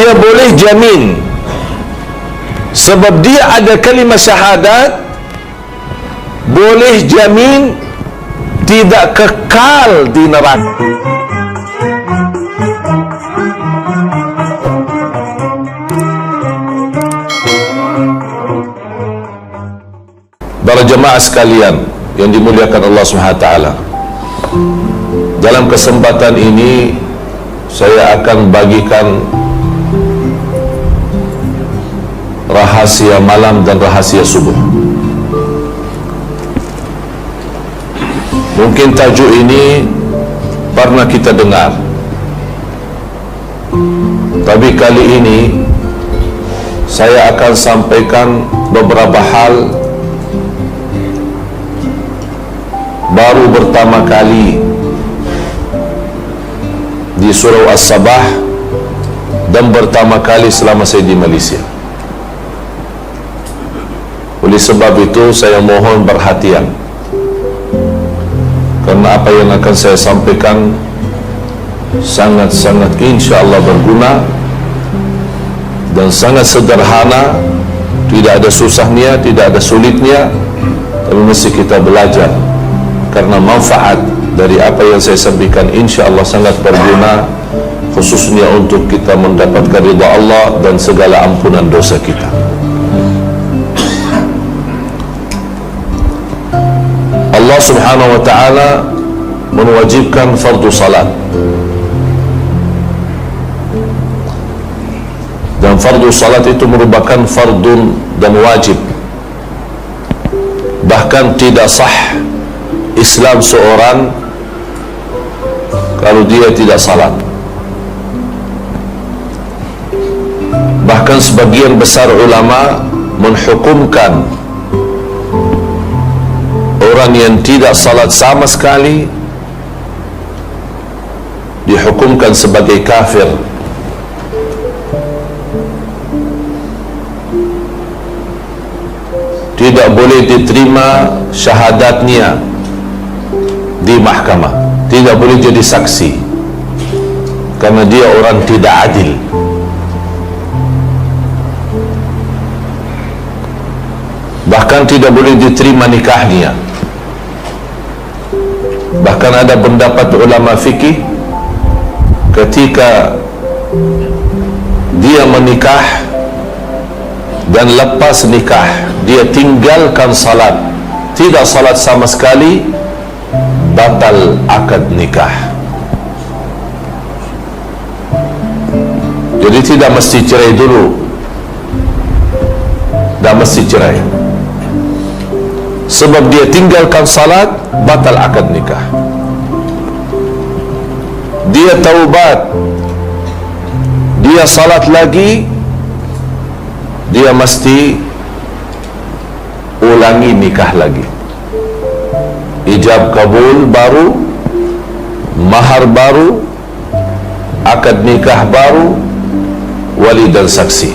dia boleh jamin, sebab dia ada kalimah syahadat, boleh jamin tidak kekal di neraka. Para jemaah sekalian yang dimuliakan Allah SWT, dalam kesempatan ini saya akan bagikan rahasia malam dan rahasia subuh. Mungkin tajuk ini pernah kita dengar, tapi kali ini saya akan sampaikan beberapa hal baru pertama kali di Surau As-Sabah dan pertama kali selama saya di Malaysia. Oleh sebab itu saya mohon perhatian, karena apa yang akan saya sampaikan sangat-sangat insya-Allah berguna dan sangat sederhana, tidak ada susahnya, tidak ada sulitnya, tapi mesti kita belajar, karena manfaat dari apa yang saya sampaikan insya-Allah sangat berguna, khususnya untuk kita mendapatkan ridha Allah dan segala ampunan dosa kita. Allah Subhanahu wa ta'ala mewajibkan fardu salat, dan fardu salat itu merupakan fardun dan wajib. Bahkan tidak sah Islam seorang kalau dia tidak salat. Bahkan sebagian besar ulama menghukumkan orang yang tidak salat sama sekali dihukumkan sebagai kafir. Tidak boleh diterima syahadatnya di mahkamah, tidak boleh jadi saksi, karena dia orang tidak adil. Bahkan tidak boleh diterima nikahnya. Bahkan ada pendapat ulama fikih, ketika dia menikah dan lepas nikah dia tinggalkan salat, tidak salat sama sekali, batal akad nikah. Jadi tidak mesti cerai dulu, tidak mesti cerai. Sebab dia tinggalkan salat, batal akad nikah. Dia taubat, dia salat lagi, dia mesti ulangi nikah lagi. Ijab kabul baru, mahar baru, akad nikah baru, wali dan saksi.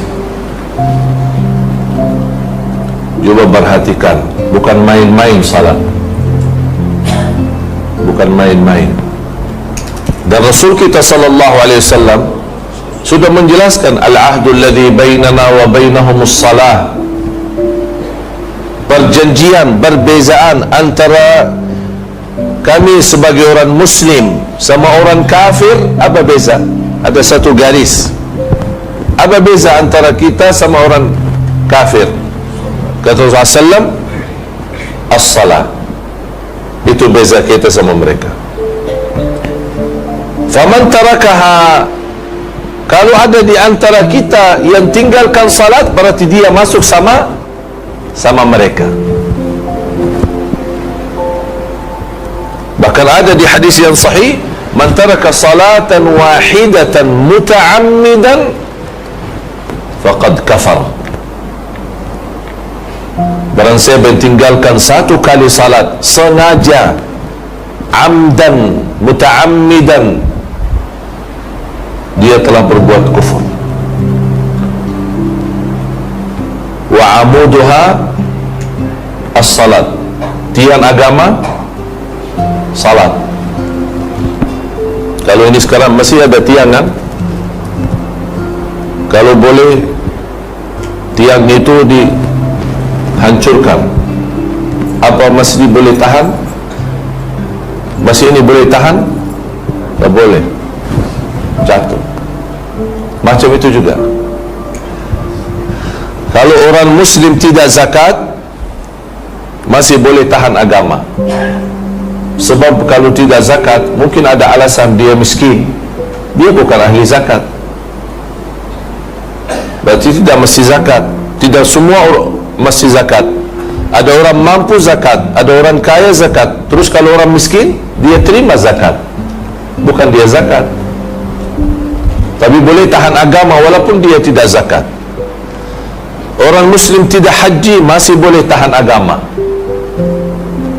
Cuba perhatikan, bukan main-main salat, bukan main-main. Dan Rasul kita sallallahu alaihi wasallam sudah menjelaskan al-ahdul ladzi bainana wa bainahumus salah. Perjanjian, perbezaan antara kami sebagai orang muslim sama orang kafir, apa beza? Ada satu garis. Apa beza antara kita sama orang kafir? Kata Rasulullah SAW, as-salah. Itu beza kita sama mereka. Faman tarakaha, kalau ada di antara kita yang tinggalkan salat, berarti dia masuk sama mereka. Bahkan ada di hadis yang sahih, man taraka salatan wahidatan muta'ammidan faqad kafar. Barang siapa yang tinggalkan satu kali salat sengaja, amdan, muta'ammidan, dia telah berbuat kufur. Wa amuduha as-salat, tiang agama salat. Kalau ini sekarang masih ada tiang kan? Kalau boleh tiang itu dihancurkan, apa masjid boleh tahan? Masjid ini boleh tahan? Tak boleh, jatuh. Macam itu juga kalau orang Muslim tidak zakat, masih boleh tahan agama. Sebab kalau tidak zakat, mungkin ada alasan dia miskin, dia bukan ahli zakat, berarti tidak mesti zakat. Tidak semua mesti zakat. Ada orang mampu zakat, ada orang kaya zakat. Terus kalau orang miskin, dia terima zakat, bukan dia zakat. Tapi boleh tahan agama walaupun dia tidak zakat. Orang Muslim tidak haji, masih boleh tahan agama,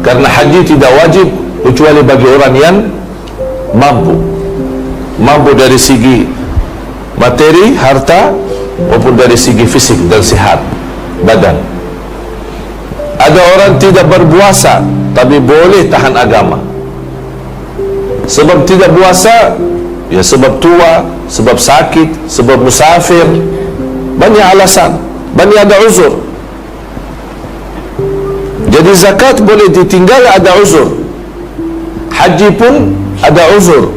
karena haji tidak wajib kecuali bagi orang yang mampu dari segi materi, harta, maupun dari segi fisik dan sihat badan. Ada orang tidak berpuasa tapi boleh tahan agama. Sebab tidak puasa, ya sebab tua, sebab sakit, sebab musafir, banyak alasan, banyak ada uzur. Jadi zakat boleh ditinggal, ada uzur. Haji pun ada uzur,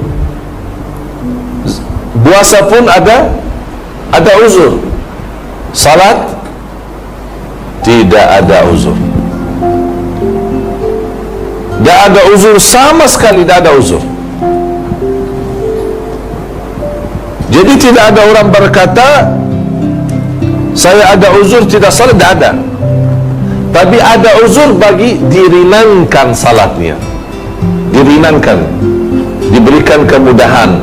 puasa pun ada uzur. Salat tidak ada uzur. Tidak ada uzur sama sekali, tidak ada uzur. Jadi tidak ada orang berkata saya ada uzur tidak salat, tidak ada. Tapi ada uzur bagi diringankan salatnya, diringankan, diberikan kemudahan.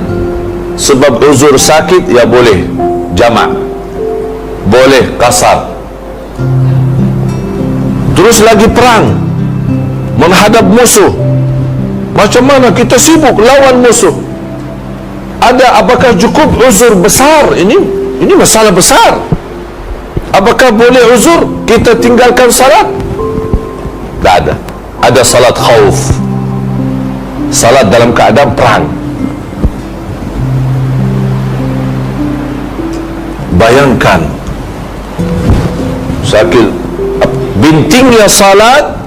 Sebab uzur sakit, ya boleh jamak, boleh qasar. Terus lagi perang, menghadap musuh, macam mana kita sibuk lawan musuh? Ada, apakah cukup uzur besar? Ini masalah besar. Apakah boleh uzur kita tinggalkan salat? Tak ada. Ada salat khauf, salat dalam keadaan perang. Bayangkan sakit, bintingnya salat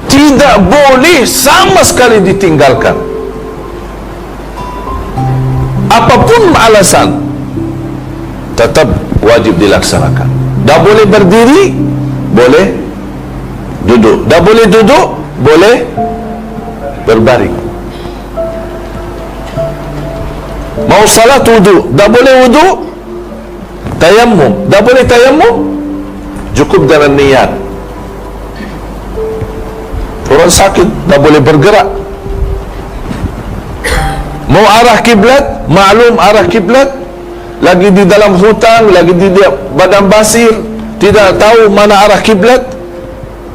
tidak boleh sama sekali ditinggalkan, apapun alasan tetap wajib dilaksanakan. Dah boleh berdiri, boleh duduk. Dah boleh duduk, boleh berbaring. Mau salat wudu, dah boleh wudu, tayammum, dah boleh tayammum, cukup dengan niat. Orang sakit dah boleh bergerak. Mau arah kiblat, maklum arah kiblat, lagi di dalam hutan, lagi di padang pasir, tidak tahu mana arah kiblat,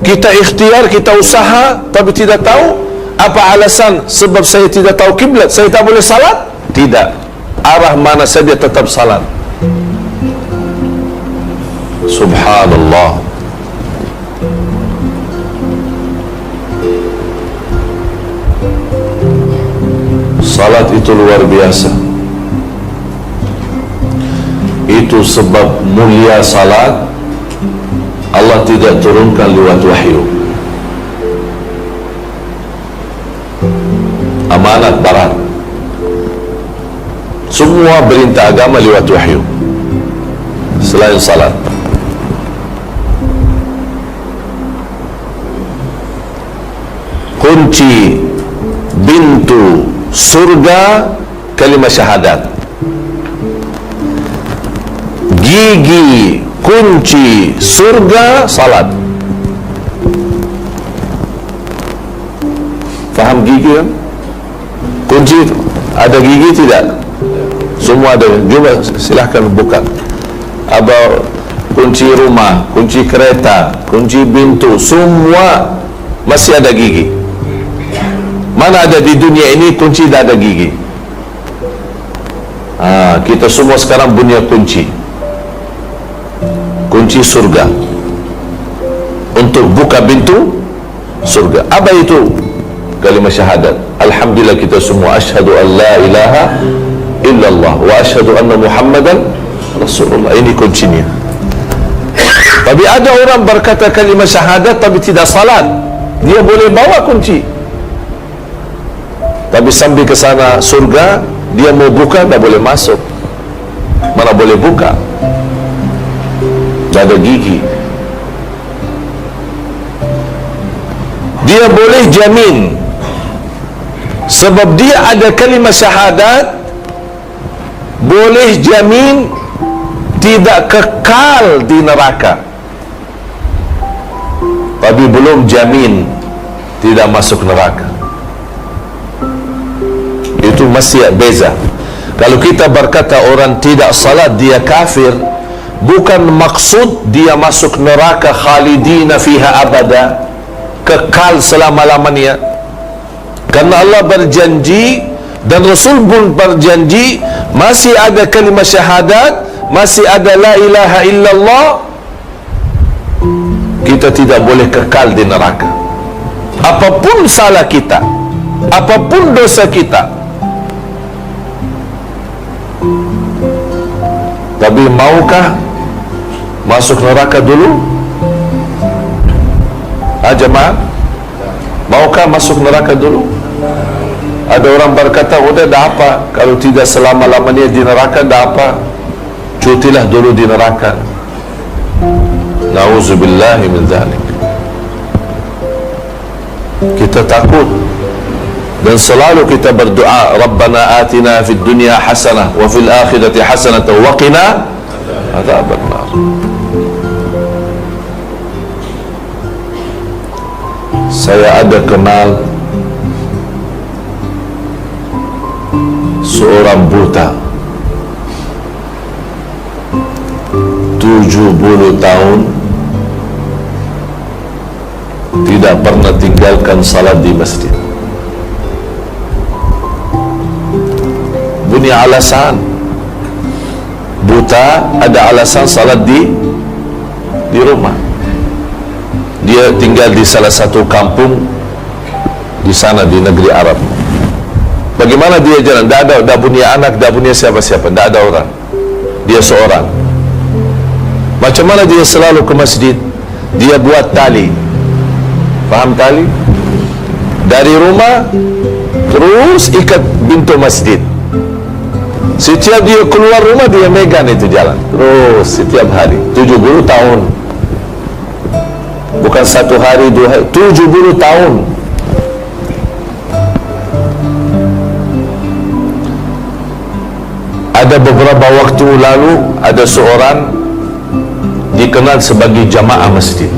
kita ikhtiar, kita usaha tapi tidak tahu. Apa alasan? Sebab saya tidak tahu kiblat, saya tak boleh salat? Tidak, arah mana saja tetap salat. Subhanallah. Salat itu luar biasa. Itu sebab mulia salat, Allah tidak turunkan lewat wahyu. Amanat barat. Semua perintah agama lewat wahyu selain salat. Kunci pintu surga kalimat syahadat. Gigi kunci surga salat. Faham gigi kan? Kunci itu ada gigi tidak? Semua ada. Cuba silahkan buka. Apa kunci rumah, kunci kereta, kunci pintu, semua masih ada gigi. Mana ada di dunia ini kunci tak ada gigi? Kita semua sekarang punya kunci, kunci surga untuk buka pintu surga. Apa itu? Kalimat syahadat. Alhamdulillah kita semua asyhadu an la ilaha illallah wa asyhadu anna Muhammadan Rasulullah. Ini kuncinya. Tapi ada orang berkata kalimah syahadat tapi tidak salat, dia boleh bawa kunci, tapi sampai ke sana surga dia mau buka tak boleh masuk. Mana boleh buka, tak ada gigi. Dia boleh jamin sebab dia ada kalimah syahadat, boleh jamin tidak kekal di neraka, tapi belum jamin tidak masuk neraka. Itu masih beza. Kalau kita berkata orang tidak salat dia kafir, bukan maksud dia masuk neraka khalidina fiha abada, kekal selama-lamanya. Karena Allah berjanji dan Rasul pun berjanji, masih ada kalimah syahadat, masih ada la ilaha illallah, kita tidak boleh kekal di neraka. Apapun salah kita, apapun dosa kita, tapi maukah masuk neraka dulu? Jemaah, maukah masuk neraka dulu? Ada orang berkata, udah dah apa, kalau tidak selama-lamanya di neraka dah apa, cutilah dulu di neraka. Nauzubillahi min dzalik. Kita takut dan selalu kita berdoa, Rabbana atina fid dunya hasanah wa fil akhirati hasanah wa qina adzabannar. Saya ada kenal seorang buta 70 tahun tidak pernah tinggalkan salat di masjid. Bunyi alasan buta, ada alasan salat di rumah. Dia tinggal di salah satu kampung di sana di negeri Arab. Bagaimana dia jalan? Tak punya anak, tak punya siapa-siapa, tak ada orang. Dia seorang. Macam mana dia selalu ke masjid? Dia buat tali. Faham tali? Dari rumah terus ikat pintu masjid. Setiap dia keluar rumah dia megang itu jalan terus setiap hari. 70 tahun. Bukan satu hari, 2 hari, 70 tahun. Ada beberapa waktu lalu ada seorang dikenal sebagai jamaah masjid.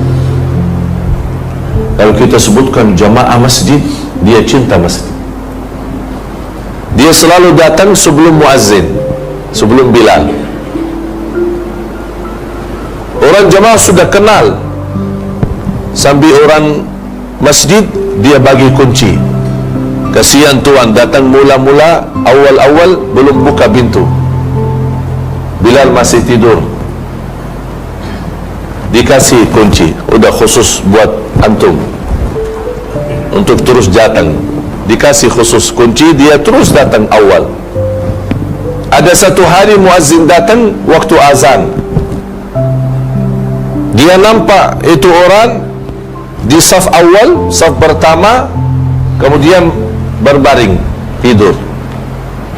Kalau kita sebutkan jamaah masjid, dia cinta masjid. Dia selalu datang sebelum muazzin, sebelum Bilal. Orang jamaah sudah kenal, sambil orang masjid dia bagi kunci. Kasihan tuan datang mula-mula, awal-awal belum buka pintu, Bilal masih tidur, dikasih kunci, udah khusus buat antum untuk terus datang. Dikasih khusus kunci, dia terus datang awal. Ada satu hari muazzin datang waktu azan, dia nampak itu orang di saf awal, saf pertama, kemudian berbaring tidur.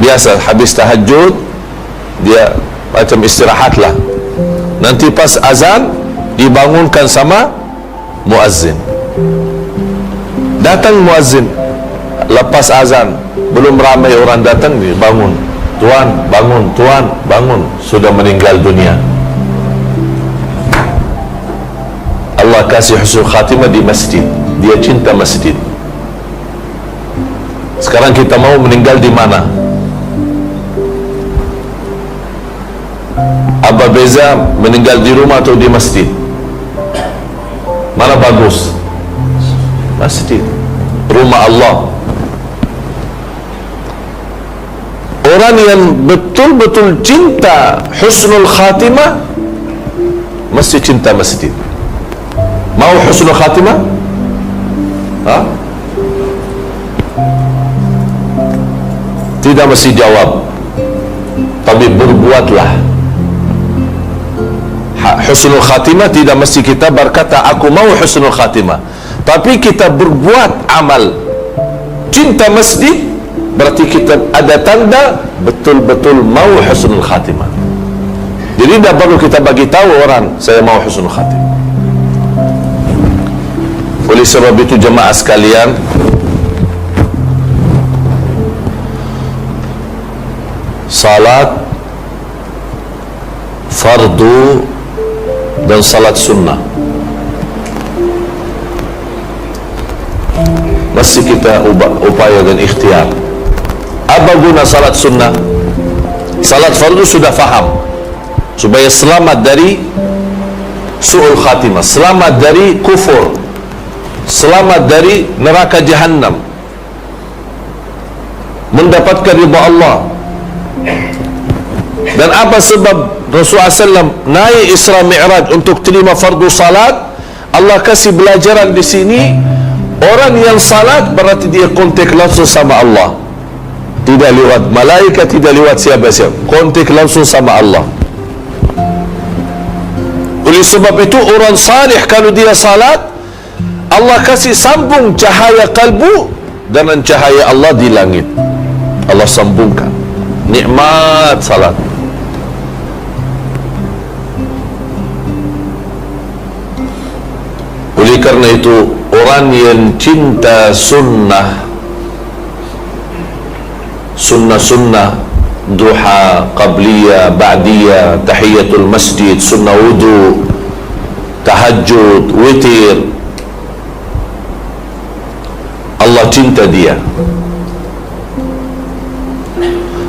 Biasa habis tahajud dia macam istirahat lah. Nanti pas azan dibangunkan sama muazzin. Datang muazzin lepas azan, belum ramai orang datang, dia bangun. Tuan, bangun, tuan, bangun. Sudah meninggal dunia. Allah kasih husnul khatimah di masjid. Dia cinta masjid. Sekarang kita mau meninggal di mana? Apa beza meninggal di rumah atau di masjid? Mana bagus? Masjid, rumah Allah. Orang yang betul-betul cinta husnul khatimah mesti cinta masjid. Mau husnul khatimah? Tidak mesti jawab, tapi berbuatlah husnul khatimah tidak mesti kita berkata aku mau husnul khatimah, tapi kita berbuat amal cinta masjid, berarti kita ada tanda betul-betul mau husnul khatimah. Jadi tidak perlu kita bagi tahu orang saya mau husnul khatimah. Oleh sebab itu jemaah sekalian, salat fardu dan salat sunnah mesti kita upaya dan ikhtiar. Apa guna salat sunnah? Salat fardu sudah faham, supaya selamat dari su'ul khatimah, selamat dari kufur, selamat dari neraka jahannam, mendapatkan ridha Allah. Dan apa sebab Rasulullah SAW naik Isra Mi'raj untuk terima fardu salat? Allah kasih belajaran di sini, orang yang salat berarti dia kontak langsung sama Allah, tidak lewat malaikat, tidak lewat siapa-siapa, kontak langsung sama Allah. Oleh sebab itu orang salih kalau dia salat, Allah kasih sambung cahaya kalbu dengan cahaya Allah di langit. Allah sambungkan nikmat salat. Oleh karena itu orang yang cinta sunnah, sunnah duha, qabliyah, ba'diyah, tahiyatul masjid, sunnah wudu, tahajud, witir, Allah cinta dia.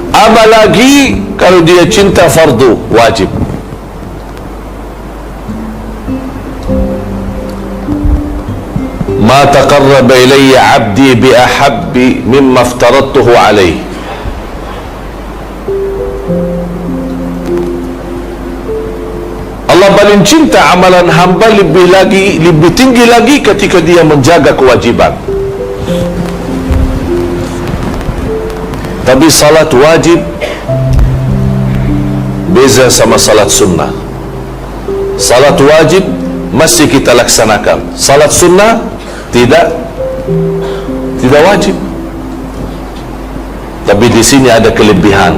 Apalagi kalau dia cinta fardu wajib. Ma taqarraba ilayya 'abdi bi ahabbi mimma aftaradtuhu alayhi. Allah paling cinta amalan hamba lebih tinggi lagi ketika dia menjaga kewajiban. Tapi salat wajib beza sama salat sunnah. Salat wajib mesti kita laksanakan, salat sunnah tidak wajib. Tapi di sini ada kelebihan.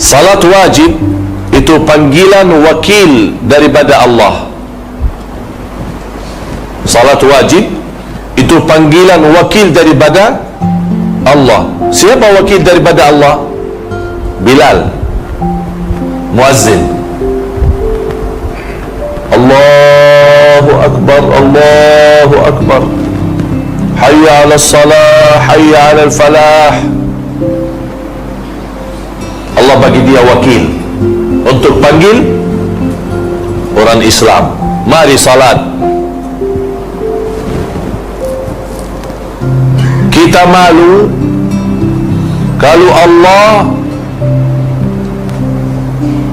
Salat wajib itu panggilan wakil daripada Allah. Salat wajib itu panggilan wakil daripada Allah. Siapa wakil daripada Allah? Bilal, muazzin. Allahu Akbar, Allahu Akbar, hayya ala salah, hayya ala falah. Allah bagi dia wakil untuk panggil orang Islam, mari salat. Kita malu kalau Allah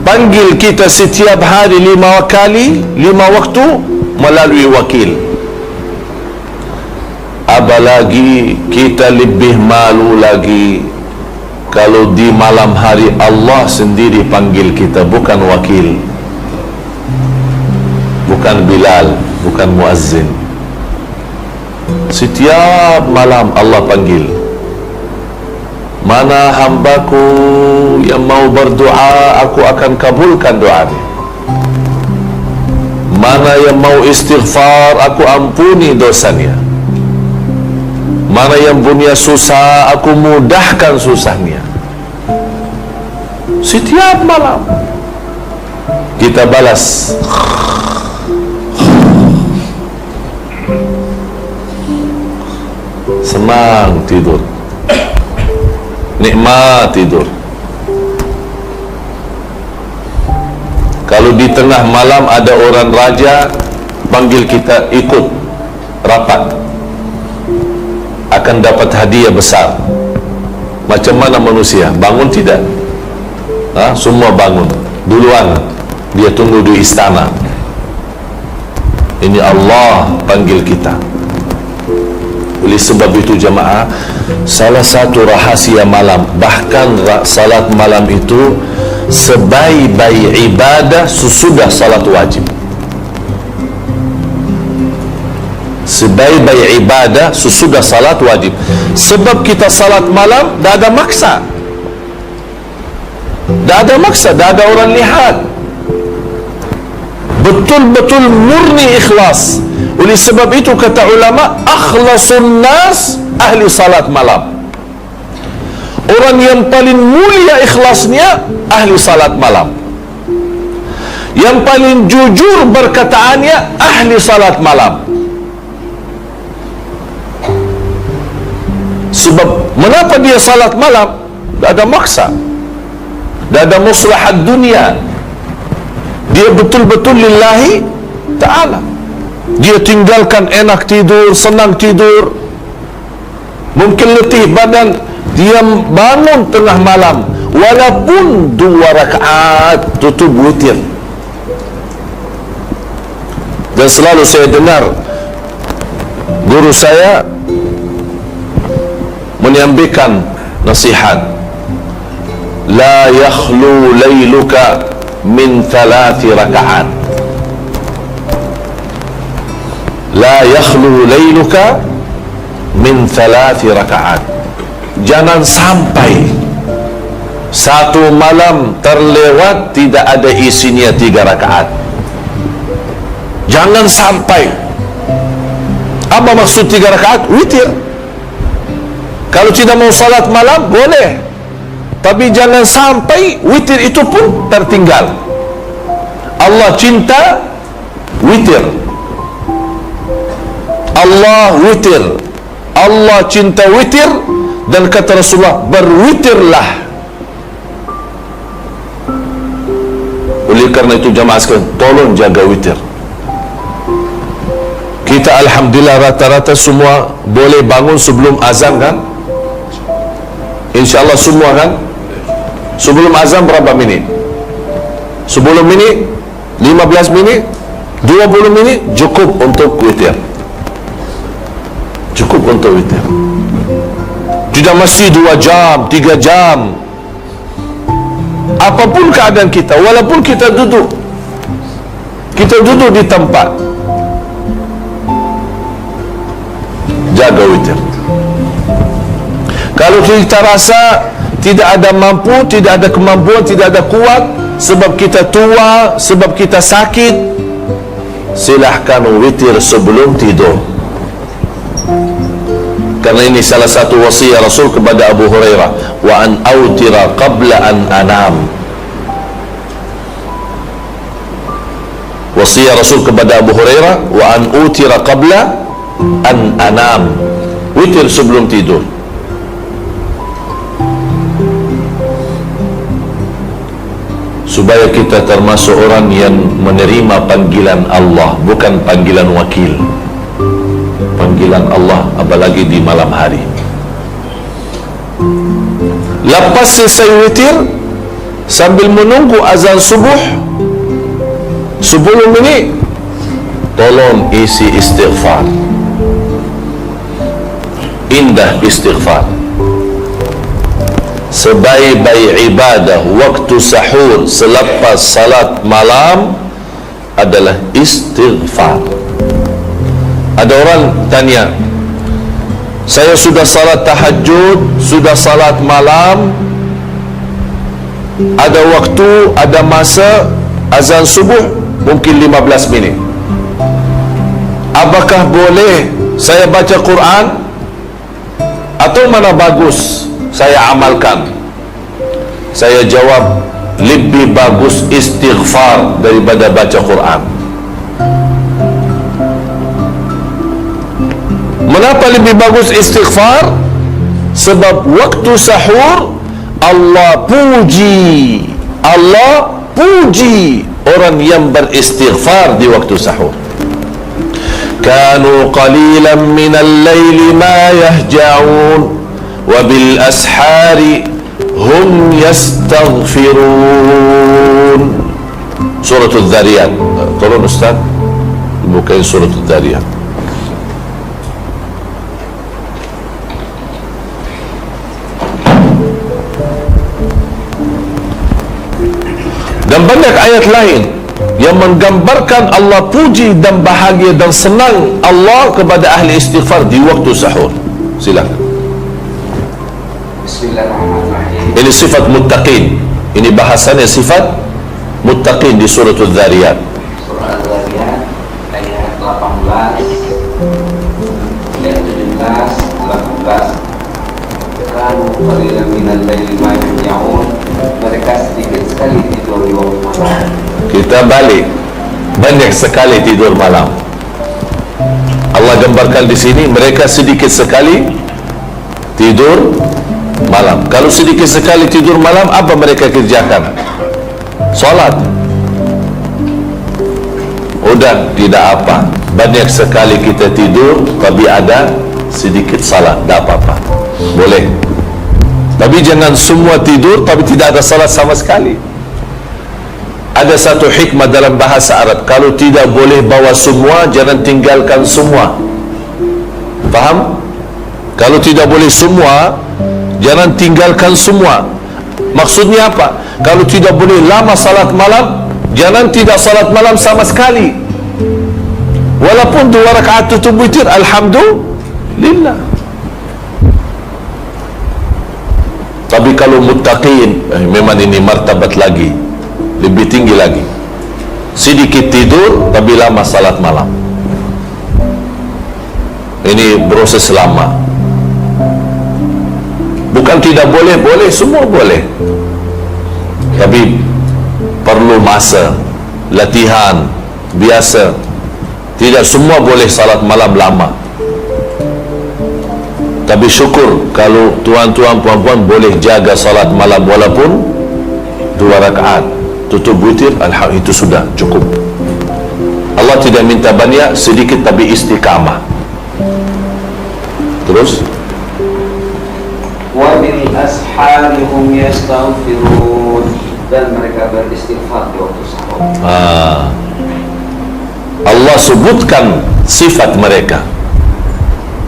panggil kita setiap hari 5 kali, 5 waktu melalui wakil. Apalagi kita lebih malu lagi kalau di malam hari Allah sendiri panggil kita, bukan wakil, bukan Bilal, bukan muazzin. Setiap malam Allah panggil, mana hambaku yang mau berdoa, aku akan kabulkan doanya. Mana yang mau istighfar, aku ampuni dosanya. Mana yang punya susah, aku mudahkan susahnya. Setiap malam kita balas. Senang tidur, nikmat tidur. Kalau di tengah malam ada orang raja panggil kita ikut rapat, akan dapat hadiah besar. Macam mana manusia bangun tidak? Semua bangun duluan, dia tunggu di istana. Ini Allah panggil kita. Oleh sebab itu jemaah, salah satu rahasia malam, bahkan salat malam itu sebaik-baik ibadah sesudah salat wajib. Sebaik-baik ibadah sesudah salat wajib. Sebab kita salat malam dah ada maksa, dah ada orang lihat, betul-betul murni ikhlas. Oleh sebab itu kata ulama, akhlasun nas ahli salat malam. Orang yang paling mulia ikhlasnya ahli salat malam. Yang paling jujur berkataannya ahli salat malam. Sebab mengapa dia salat malam? Tak ada maksa, tak ada maslahat dunia. Dia betul-betul lillahi ta'ala. Dia tinggalkan enak tidur, senang tidur, mungkin letih badan, dia bangun tengah malam walaupun 2 rakaat tutup witir. Dan selalu saya dengar guru saya menyampaikan nasihat, la yakhlu layluka min 3 rakaat. La yakhlu layluka min 3 rakaat. Jangan sampai satu malam terlewat tidak ada isinya 3 rakaat. Jangan sampai. Apa maksud 3 rakaat? Witir. Kalau tidak mau salat malam boleh, tapi jangan sampai witir itu pun tertinggal. Allah cinta witir. Allah witir. Allah cinta witir. Dan kata Rasulullah, berwitirlah. Oleh karena itu jamaah sekalian, tolong jaga witir. Kita alhamdulillah rata-rata semua boleh bangun sebelum azan kan? InsyaAllah semua kan? Sebelum azan berapa minit? 10 minit? 15 minit? 20 minit? Cukup untuk witir. Cukup untuk witir. Tidak mesti 2 jam, 3 jam. Apapun keadaan kita, walaupun kita duduk di tempat, jaga witir. Kalau kita rasa tidak ada mampu, tidak ada kemampuan, tidak ada kuat, sebab kita tua, sebab kita sakit, silahkan witir sebelum tidur. Karena ini salah satu wasiat Rasul kepada Abu Hurairah, wa an autira qabla an anam. Wasiat Rasul kepada Abu Hurairah, wa an utira qabla an anam. Witir sebelum tidur. Supaya kita termasuk orang yang menerima panggilan Allah, bukan panggilan wakil. Panggilan Allah, apalagi di malam hari. Lepas selesai witir, sambil menunggu azan subuh 10 minit, tolong isi istighfar. Indah istighfar. Sebaik-baik ibadah waktu sahur selepas salat malam adalah istighfar. Ada orang tanya, saya sudah salat tahajud, sudah salat malam, ada waktu, ada masa azan subuh mungkin 15 minit. Apakah boleh saya baca Quran? Atau mana bagus saya amalkan? Saya jawab, lebih bagus istighfar daripada baca Quran. Mengapa lebih bagus istighfar? Sebab waktu sahur Allah puji orang yang beristighfar di waktu sahur. Kanu qalilan minal laili ma yahja'un wa bil ashari hum yastaghfirun. Surah Al-Dhariyat. Tolong Ustaz bukain Surah Al-Dhariyat. ayat lain yang menggambarkan Allah puji dan bahagia dan senang Allah kepada ahli istighfar di waktu sahur. Silakan. Bismillahirrahmanirrahim. Ini sifat muttaqin. Ini bahasannya sifat muttaqin di surah Al-Dhariyat. Surah Al-Dhariyat ayat 18, ayat 17, 18. Kanu qalilan minal laili ma yahjaun. Mereka sedikit sekali tidur di waktu malam. Kita balik, banyak sekali tidur malam. Allah gambarkan di sini mereka sedikit sekali tidur malam. Kalau sedikit sekali tidur malam, apa mereka kerjakan? Solat. Udah, tidak apa. Banyak sekali kita tidur, tapi ada sedikit salat, tidak apa-apa. Boleh. Tapi jangan semua tidur, tapi tidak ada salat sama sekali. Ada satu hikmah dalam bahasa Arab. Kalau tidak boleh bawa semua, jangan tinggalkan semua. Faham? Kalau tidak boleh semua, jangan tinggalkan semua. Maksudnya apa? Kalau tidak boleh lama salat malam, jangan tidak salat malam sama sekali. Walaupun 2 rakaat tutup witir, alhamdulillah. Tapi kalau muttaqin, memang ini martabat lagi, lebih tinggi lagi. Sedikit tidur tapi lama salat malam. Ini proses lama. Bukan tidak boleh, boleh, semua boleh. Tapi perlu masa, latihan, biasa. Tidak semua boleh salat malam lama. Tapi syukur kalau tuan-tuan puan-puan boleh jaga salat malam walaupun 2 rakaat tutup witir, alhamdulillah, itu sudah cukup. Allah tidak minta banyak, sedikit tapi istiqamah. Terus Wa bil ashari hum yastaghfirun. Dan mereka beristighfar di waktu sahur. Allah sebutkan sifat mereka.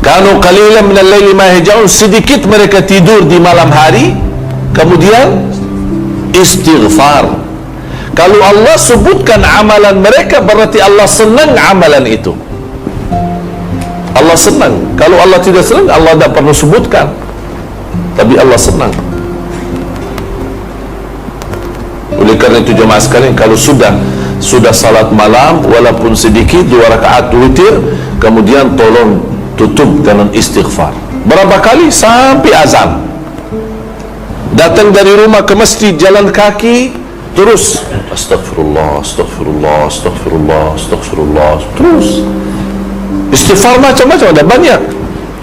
Kanu qalilan minal laili ma yahjaun, sedikit mereka tidur di malam hari, kemudian istighfar. Kalau Allah sebutkan amalan mereka, berarti Allah senang amalan itu. Allah senang. Kalau Allah tidak senang, Allah tidak perlu sebutkan. Tapi Allah senang. Oleh kerana itu jemaah sekalian, kalau sudah salat malam walaupun sedikit 2 rakaat witir, kemudian tolong tutup dengan istighfar. Berapa kali? Sampai azan. Datang dari rumah ke masjid jalan kaki, terus astagfirullah, astagfirullah, astagfirullah, astagfirullah, terus istighfar macam-macam, ada banyak.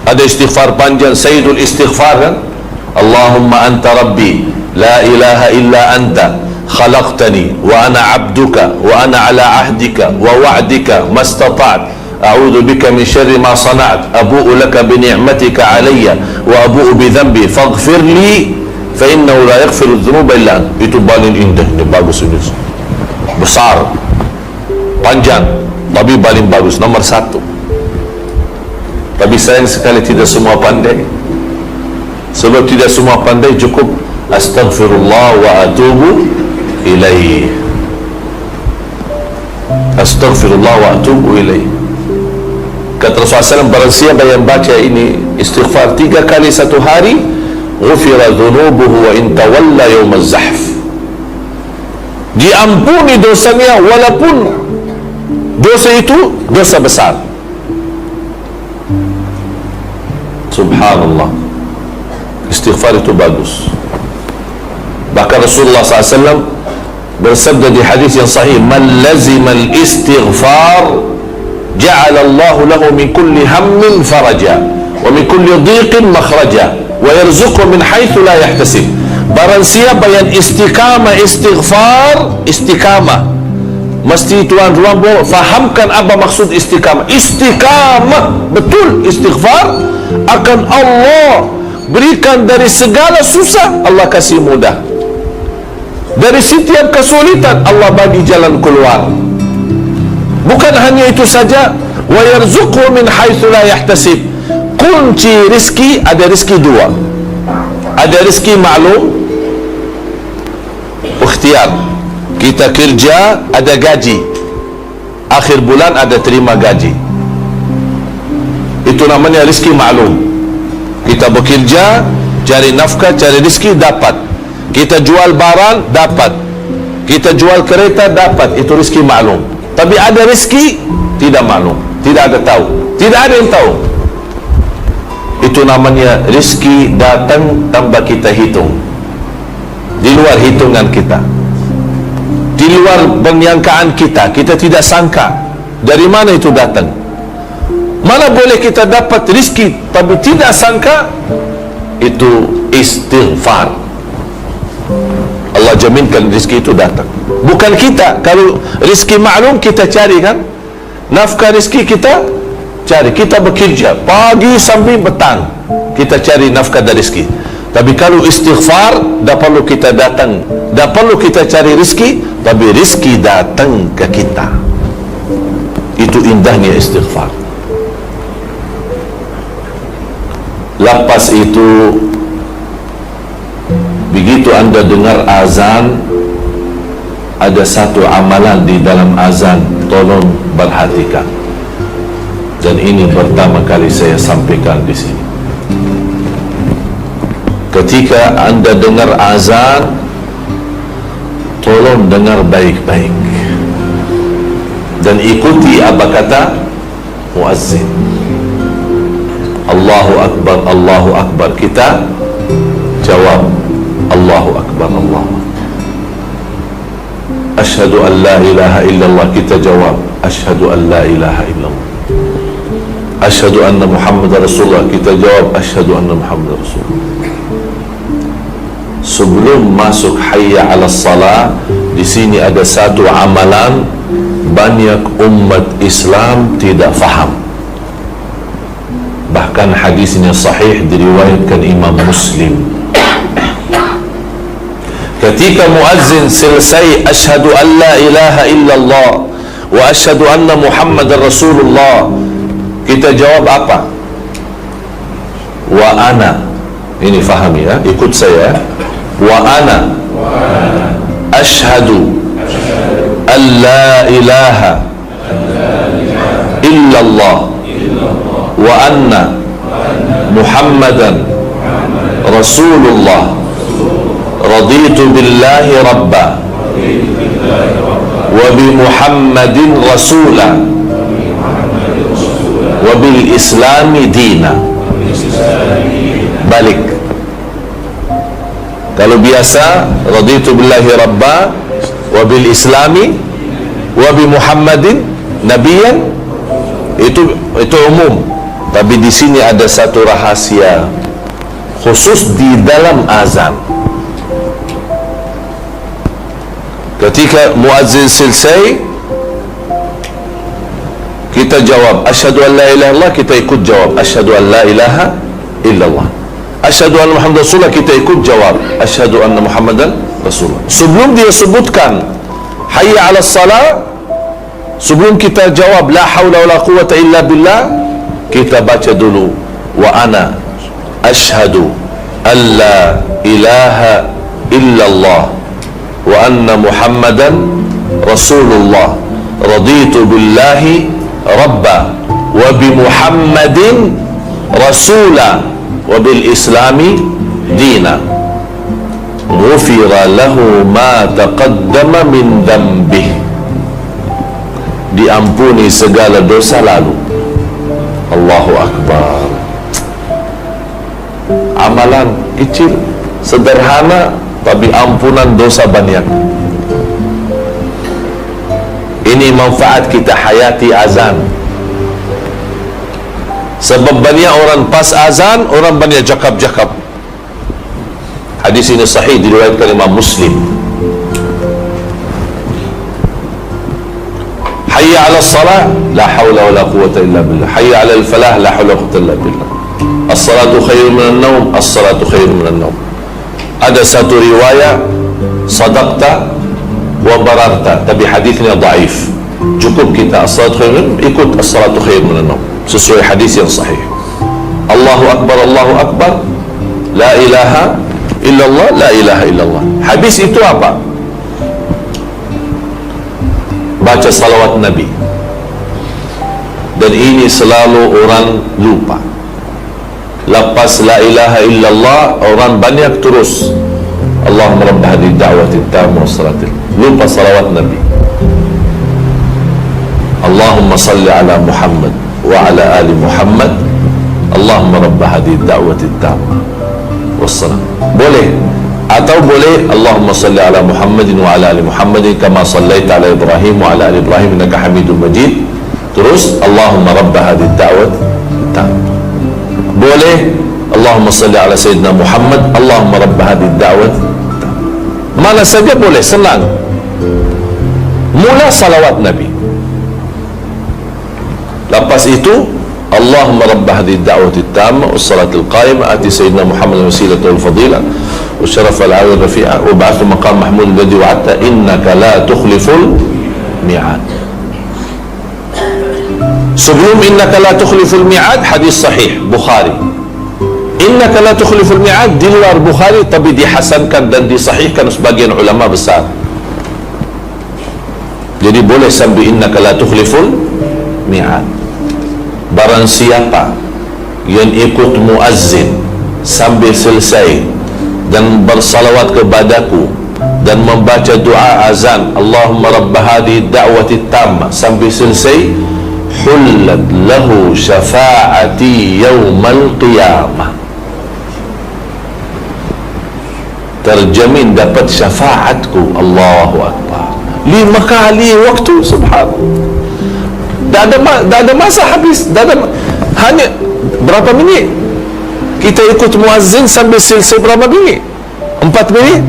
Ada istighfar panjang, sayyidul istighfar kan, Allahumma anta rabbi la ilaha illa anta khalaqtani wa ana abduka wa ana ala ahdika wa wa'dika mastata'at a'udzu bika min syarri ma sana'at abu'u laka bi ni'matika alayya wa abu'u bi dhanbi faghfir li fa innahu la yaghfiru dhunuba illa anta. Itu paling indah, ini bagus, ini besar, panjang, tapi paling bagus, nomor 1. Tapi sayang sekali tidak semua pandai. Sebab tidak semua pandai, cukup astaghfirullah wa atubu ilaih, astaghfirullah wa atubu ilaih. Kata Rasulullah SAW, barang siapa yang baca ini istighfar 3 kali satu hari, ghufira dhunubuhu wa in tawalla yawm az-zahf, diampuni dosanya walaupun dosa itu dosa besar. Subhanallah, istighfar itu bagus. Bahkan Rasulullah SAW bersabda di hadis yang sahih, man lazima al-istighfar ja'ala Allah lahu min kulli hammin faraja wa min kulli dhiqin makhraja wa yarzuqhu min haitsu la yahtasib. Barang siapa yang istiqamah istighfar, istiqamah, mesti tuan-tuan fahamkan apa maksud istiqamah. Istiqamah betul istighfar, akan Allah berikan dari segala susah, Allah kasih mudah. Dari setiap kesulitan, Allah bagi jalan keluar. Bukan hanya itu saja, wa yarzuqhu min haitsu la yahtasib. Kunci rezeki, ada rezeki 2. Ada rezeki maklum, ikhtiar. Kita kerja, ada gaji, akhir bulan ada terima gaji. Itu namanya rezeki maklum. Kita bekerja, cari nafkah, cari rezeki, dapat. Kita jual barang, dapat. Kita jual kereta, dapat. Itu rezeki maklum. Tapi ada rezeki tidak maklum, tidak ada tahu, tidak ada yang tahu. Itu namanya rezeki datang tanpa kita hitung, di luar hitungan kita, di luar penyangkaan kita. Kita tidak sangka dari mana itu datang. Mana boleh kita dapat rezeki tapi tidak sangka? Itu istighfar. Allah jaminkan rezeki itu datang. Bukan kita. Kalau rezeki maklum kita cari kan, nafkah rezeki kita cari, kita bekerja pagi sampai petang, kita cari nafkah dan rezeki. Tapi kalau istighfar, tak perlu kita datang, tak perlu kita cari rezeki, tapi rezeki datang ke kita. Itu indahnya istighfar. Lepas itu, begitu anda dengar azan, ada satu amalan di dalam azan, tolong perhatikan. Dan ini pertama kali saya sampaikan di sini. Ketika anda dengar azan, tolong dengar baik-baik dan ikuti apa kata muazzin. Allahu Akbar, Allahu Akbar. Kita jawab Allahu Akbar, Allah. Asyhadu an la ilaha illallah. Kita jawab asyhadu an la ilaha illallah. Asyhadu anna Muhammad Rasulullah. Kita jawab asyhadu anna Muhammad Rasulullah. Sebelum masuk hayya 'alas salah, di sini ada satu amalan banyak umat Islam tidak faham. Bahkan hadisnya sahih diriwayatkan Imam Muslim. Ketika muazzin selesai asyhadu an la ilaha illallah wa asyhadu anna Muhammadar Rasulullah, kita jawab apa? Wa ana. Ini fahami ya, ikut saya. Wa ana asyhadu an la ilaha illallah wa anna Muhammadan Rasulullah. Raditu billahi rabba wa bi Muhammadin rasula wa bil islami dina. Balik. Kalau biasa raditu billahi rabba wa bil islami wa bi Muhammadin nabiyan, itu umum. Tapi di sini ada satu rahasia khusus di dalam azan. Ketika muazzin selesai, kita jawab asyhadu an la ilaha illallah, kita ikut jawab asyhadu an la ilaha illallah. Asyhadu anna Muhammadan Rasulullah, kita ikut jawab asyhadu anna Muhammadan Rasulullah. Sebelum dia sebutkan hayya 'alas salah, sebelum kita jawab la haula wala quwwata illa billah, kita baca dulu wa ana asyhadu an la ilaha illallah wa anna Muhammadan Rasulullah. Raditu billahi rabba wa bi Muhammadin rasula wa bil islami dina. Ghufira lahu ma taqaddama min dhanbih. Diampuni segala dosa lalu. Allahu Akbar. Amalan kecil, sederhana, tapi ampunan dosa banyak. Ini manfaat kita hayati azan. Sebab banyak orang pas azan, orang banyak jakab-jakab. Hadis ini sahih diriwayatkan Imam Muslim. Hayya 'alas salah, la haula wala quwwata illa billah. Hayya 'alal falah, la haula wala quwwata illa billah. As-salatu khairun minan naum, as-salatu khairun minan naum. Ada satu riwayat sadaqta wa bararta, tapi hadisnya dhaif. Cukup kita as-salatu khairun, ikut as-salatu khairun minan naum, sesuai hadis yang sahih. Allahu Akbar, Allahu Akbar, la ilaha illallah, la ilaha illallah. Habis itu apa? baca salawat Nabi. Dan ini selalu orang lupa. Lepas la ilaha illallah, orang banyak terus Allahumma rabb hadhihi da'wati tamma wassalatil, lupa salawat Nabi. Allahumma salli ala Muhammad wa ala ali Muhammad, Allahumma rabb hadhihi da'wati tamma wassalam. Boleh, atau boleh Allahumma salli ala Muhammadin wa ala ali Muhammadin kama sallaita ala Ibrahim wa ala ali Ibrahim innaka Hamidum Majid. Terus Allahumma rabb hadhihi da'wati tamma. Boleh Allahumma salli ala Sayyidina Muhammad, Allahumma rabb hadhihi da'wati. Mana saja boleh, senang. Mula salawat Nabi. Lepas itu Allahumma rabb hadhihi da'wati tamma wassalatil qa'imah ati Sayyidina Muhammad wasilata wal fadilah wa syaraf al 'ali rafi'a wa ba'athu maqam mahmud alladhi wa'adta innaka la tukhliful mi'ad. Sebelum innaka la tukhliful mi'ad, hadis sahih Bukhari. Innaka la tukhliful mi'ad di luar Bukhari, tapi dihasankan dan disahihkan sebagian ulama besar. Jadi boleh sambil innaka la tukhliful mi'ad. Barang siapa yang ikut muazzin sambil selesai dan bersalawat kepadaku dan membaca doa azan Allahumma rabb hadhihi da'wati tamma sambil selesai, hullat lahu syafa'ati yaumal qiyamah, terjamin dapat syafaatku. Allahu Akbar. 5 kali waktu, subhanallah. Dah ada masa habis, hanya berapa minit kita ikut muazzin sambil selesai, berapa minit? 4 minit,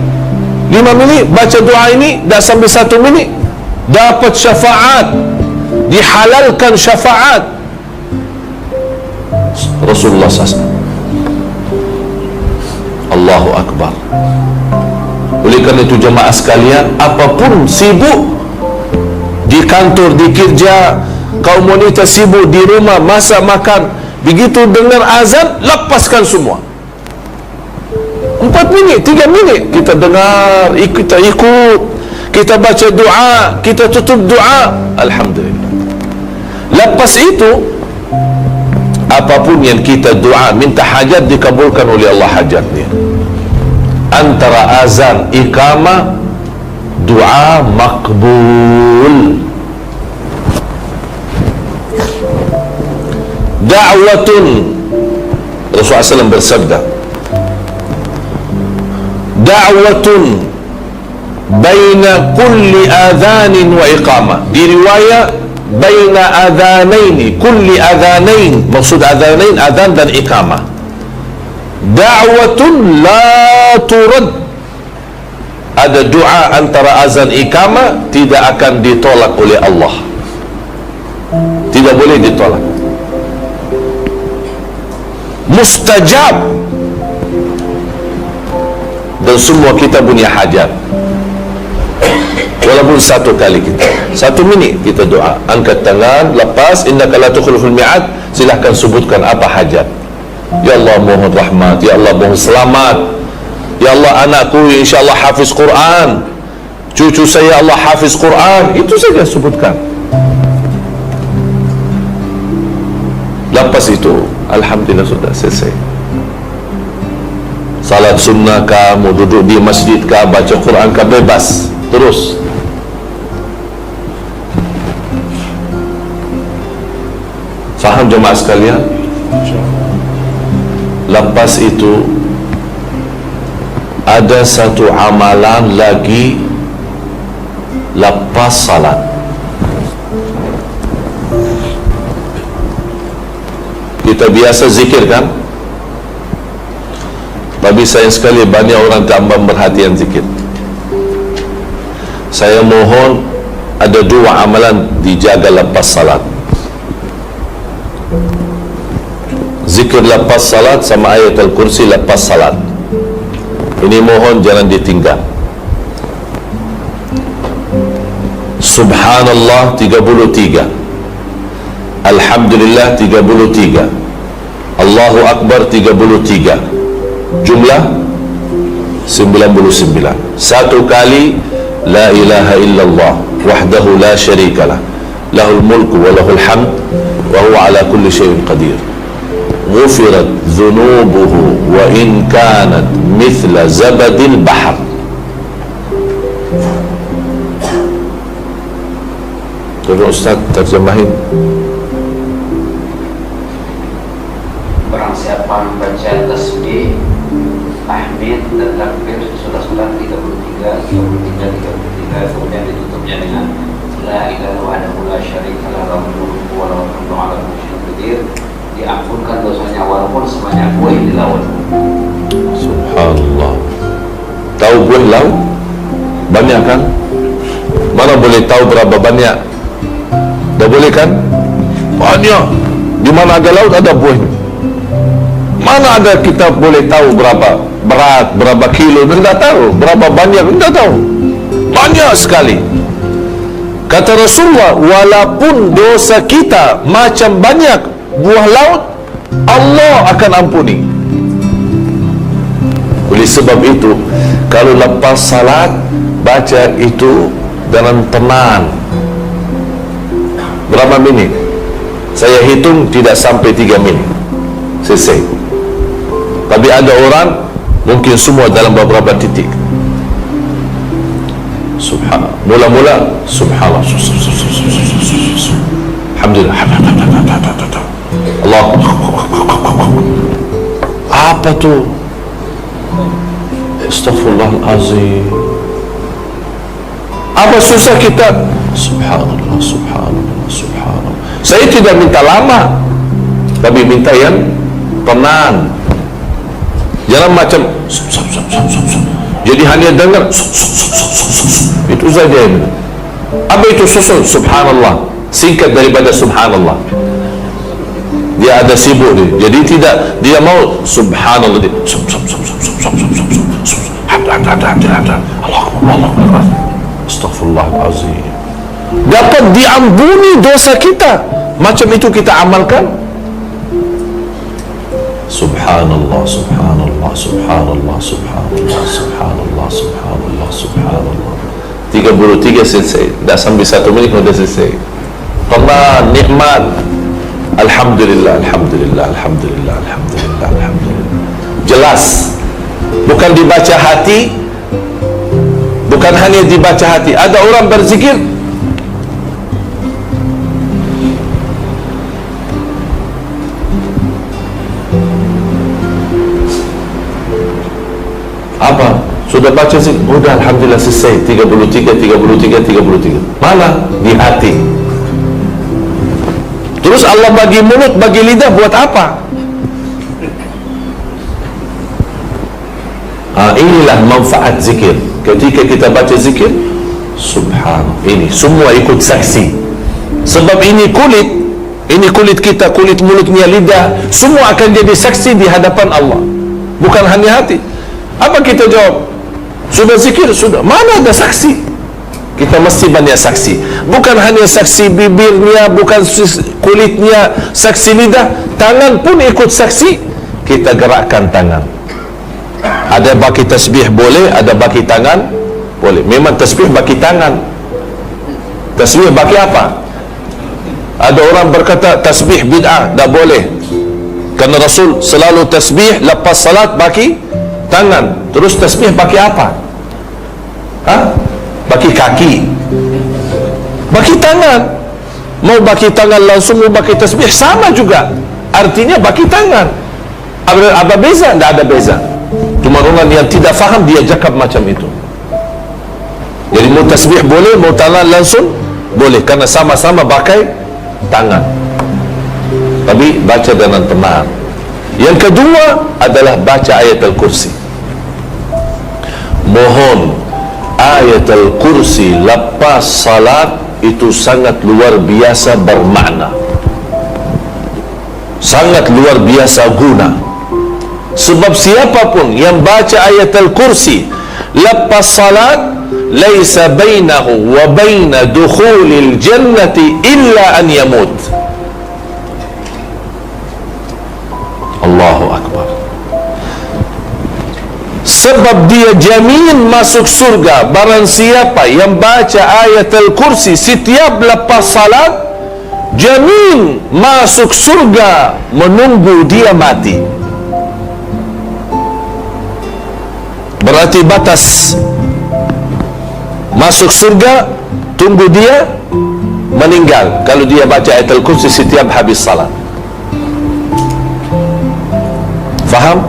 5 minit baca doa ini, dah sampai 1 minit dapat syafaat, dihalalkan syafaat Rasulullah SAW. Allahu Akbar. Oleh kerana itu jemaah sekalian, apapun sibuk di kantor, di kerja, kaum wanita sibuk di rumah masak makan, begitu dengar azan lepaskan semua. 4 minit, 3 minit kita dengar, kita ikut, kita baca doa, kita tutup doa, alhamdulillah. Lepas itu apapun yang kita doa, minta hajat, dikabulkan oleh Allah hajatnya. Antara azan iqamah, doa makbul. Da'watun, Rasulullah SAW bersabda, da'watun baina kulli adhanin wa iqamah. Di riwayat baina adhanaini, kulli adhanain, maksud adhanain adhan dan iqamah. Da'watun la turad, ada doa antara azan iqamah tidak akan ditolak oleh Allah, tidak boleh ditolak, mustajab. Dan semua kita punya hajat, walaupun 1 kali kita 1 minit kita doa, angkat tangan, lepas innaka la tukhliful mi'ad, silahkan sebutkan apa hajat. Ya Allah mohon rahmat, ya Allah mohon selamat, ya Allah anakku insyaAllah hafiz Quran, cucu saya Allah hafiz Quran, itu saja sebutkan. Lepas itu alhamdulillah sudah selesai. Salat sunnah kah, mau duduk di masjid kah, baca Quran kah, bebas terus. Faham jemaah sekalian? Lepas itu ada satu amalan lagi lepas salat. Kita biasa zikir kan? Tapi sayang sekali banyak orang tambah perhatian zikir. Saya mohon ada 2 amalan dijaga lepas salat. Zikir lepas salat sama ayat al-kursi lepas salat. Ini mohon jangan ditinggal. Subhanallah 33, Alhamdulillah 33, Allahu Akbar 33, jumlah 99. 1 kali La ilaha illallah wahdahu la syarika lah, lahul mulku wa lahul hamd wa huwa ala kulli syai'in qadir. Ghufirat dhunubuhu wa in kanat mithla zabadil bahr. Tolong Ustaz terjemahin. Barang siapa membaca tasbih, tahmid dan takbir surat-surat 33, kemudian ditutupnya dengan la ilaha wahdahu la syarika lah, lahul mulku wa lahul hamdu ala kulli syai'in qadir, diampunkan dosanya walaupun sebanyak buih di laut. Subhanallah. Tahu buih laut? Banyak kan? Mana boleh tahu berapa banyak? Dah boleh kan? Banyak. Di mana ada laut ada buih. Mana ada kita boleh tahu berapa berat, berapa kilo? Tidak tahu. Berapa banyak? Tidak tahu. Banyak sekali. Kata Rasulullah, walaupun dosa kita macam banyak buah laut, Allah akan ampuni. Oleh sebab itu, kalau lepas salat baca itu dengan tenang. Berapa minit? Saya hitung tidak sampai 3 minit selesai. Tapi ada orang mungkin semua dalam beberapa titik. Subhanallah. Mula-mula subhanallah. Alhamdulillah. Allah. Apa tu? Astaghfirullahalazim. Apa susah kita? Subhanallah, subhanallah, subhanallah. Saya tidak minta lama, tapi minta yang tenang. Jangan macam jadi hanya dengar itu saja. Apa itu susun? Subhanallah, singkat daripada subhanallah. Dia ada sibuk dia, jadi tidak dia mau subhanallah dia. Astaghfirullahalazim. Dapat diampuni dosa kita. Macam itu kita amalkan. Subhanallah, subhanallah, subhanallah, subhanallah, subhanallah, subhanallah, subhanallah. 33 selesai. Dah sampai 1 minit sudah selesai. Tenang, nikmat. Alhamdulillah, alhamdulillah, alhamdulillah, alhamdulillah, alhamdulillah. Jelas. Bukan dibaca hati. Bukan hanya dibaca hati. Ada orang berzikir apa? Sudah baca sih? Sudah, alhamdulillah selesai. 33, 33, 33. Mana? Di hati. Terus Allah bagi mulut, bagi lidah buat apa? Inilah manfaat zikir. Ketika kita baca zikir, subhanallah, ini semua ikut saksi. Sebab ini kulit kita, kulit mulutnya, lidah, semua akan jadi saksi di hadapan Allah. Bukan hanya hati. Apa kita jawab? Sudah zikir, sudah. Mana ada saksi? Kita mesti banyak saksi. Bukan hanya saksi bibirnya, bukan kulitnya, saksi lidah, tangan pun ikut saksi. Kita gerakkan tangan. Ada bagi tasbih boleh, ada bagi tangan boleh. Memang tasbih bagi tangan. Tasbih bagi apa? Ada orang berkata tasbih bid'ah, tak boleh. Kerana Rasul selalu tasbih lepas salat bagi tangan. Terus tasbih bagi apa? Bagi kaki, bagi tangan. Mau bagi tangan langsung, mau bagi tasbih sama juga. Artinya bagi tangan. Ada beza? Tak ada beza. Cuma orang yang tidak faham dia cakap macam itu. Jadi mau tasbih boleh, mau tangan langsung boleh, karena sama-sama pakai tangan. Tapi baca dengan tenang. Yang kedua adalah baca ayat al-kursi. Mohon ayat al-kursi lepas salat itu sangat luar biasa bermakna, sangat luar biasa guna. Sebab siapapun yang baca ayat al-kursi lepas salat, laisa bainahu wa baina dukhulil jannati illa an yamut. Allahu Akbar. sebab dia jamin masuk surga. Barang siapa yang baca ayat al-kursi setiap lepas salat, jamin masuk surga menunggu dia mati. Berarti batas masuk surga tunggu dia meninggal kalau dia baca ayat al-kursi setiap habis salat. Faham?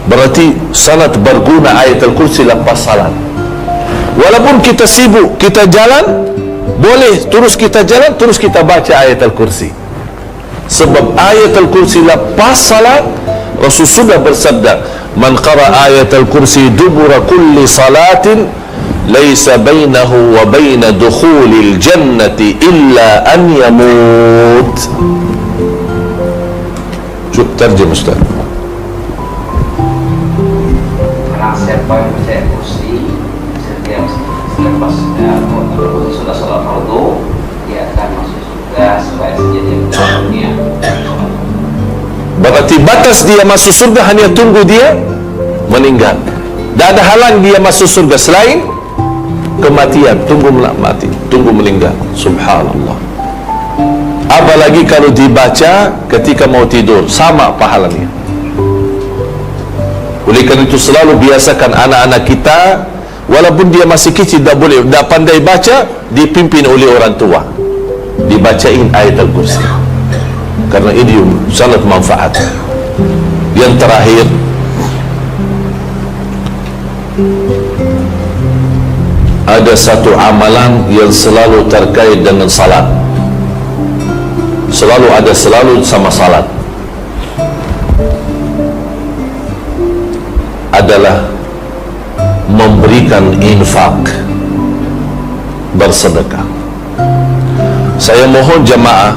Berarti salat berguna ayat al-kursi lepas salat. Walaupun kita sibuk, kita jalan, boleh terus kita jalan, terus kita baca ayat al-kursi. Sebab ayat al-kursi lepas salat, Rasul sudah bersabda, man qara ayat al-kursi dubura kulli salatin laisa bainahu wa baina dukhulil jannati illa an yamut. Cukup terjem Ustaz. Barang siapa yang baca ayat kursi setiap selepas sudah salat fardu, dia akan masuk surga supaya saja dia meninggal dunia. Berarti batas dia masuk surga hanya tunggu dia meninggal. Tak ada halang dia masuk surga selain kematian. Tunggu mati, tunggu meninggal. Subhanallah. Apalagi kalau dibaca ketika mau tidur, sama pahalanya. Oleh kerana itu selalu biasakan anak-anak kita, walaupun dia masih kecil, tak boleh, tak pandai baca, dipimpin oleh orang tua, dibacain ayat al-kursi, karena ini sangat manfaat. Yang terakhir, ada satu amalan yang selalu terkait dengan salat, selalu sama salat, adalah memberikan infak, bersedekah. Saya mohon jemaah